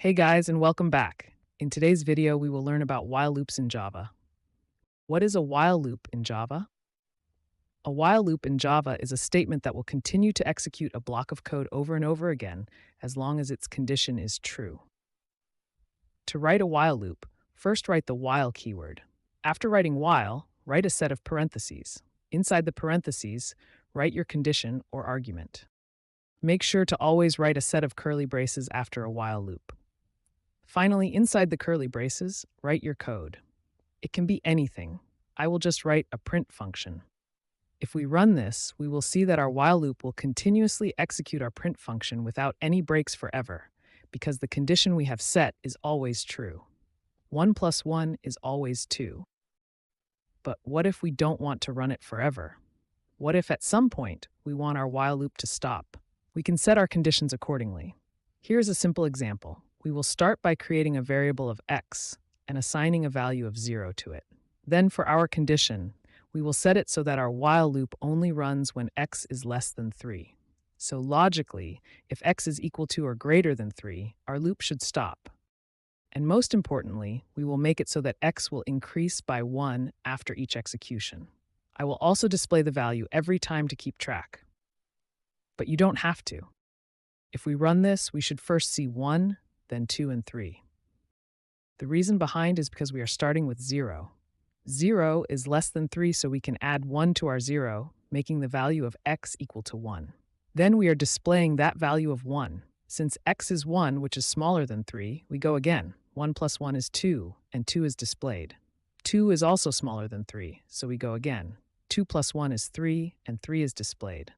Hey guys, and welcome back. In today's video, we will learn about while loops in Java. What is a while loop in Java? A while loop in Java is a statement that will continue to execute a block of code over and over again as long as its condition is true. To write a while loop, first write the while keyword. After writing while, write a set of parentheses. Inside the parentheses, write your condition or argument. Make sure to always write a set of curly braces after a while loop. Finally, inside the curly braces, write your code. It can be anything. I will just write a print function. If we run this, we will see that our while loop will continuously execute our print function without any breaks forever, because the condition we have set is always true. 1 plus 1 is always 2. But what if we don't want to run it forever? What if at some point we want our while loop to stop? We can set our conditions accordingly. Here's a simple example. We will start by creating a variable of x and assigning a value of 0 to it. Then for our condition, we will set it so that our while loop only runs when x is less than 3. So logically, if x is equal to or greater than 3, our loop should stop. And most importantly, we will make it so that x will increase by 1 after each execution. I will also display the value every time to keep track. But you don't have to. If we run this, we should first see 1, then 2 and 3. The reason behind is because we are starting with 0. 0 is less than 3, so we can add 1 to our 0, making the value of x equal to 1. Then we are displaying that value of 1. Since x is 1, which is smaller than 3, we go again. 1 plus 1 is 2, and 2 is displayed. 2 is also smaller than 3, so we go again. 2 plus 1 is 3, and 3 is displayed.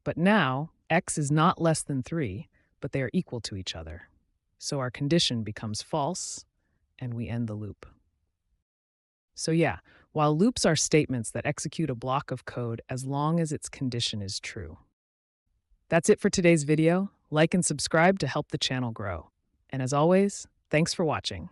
But now, x is not less than 3, but they are equal to each other. So our condition becomes false, and we end the loop. So yeah, while loops are statements that execute a block of code as long as its condition is true. That's it for today's video. Like and subscribe to help the channel grow. And as always, thanks for watching.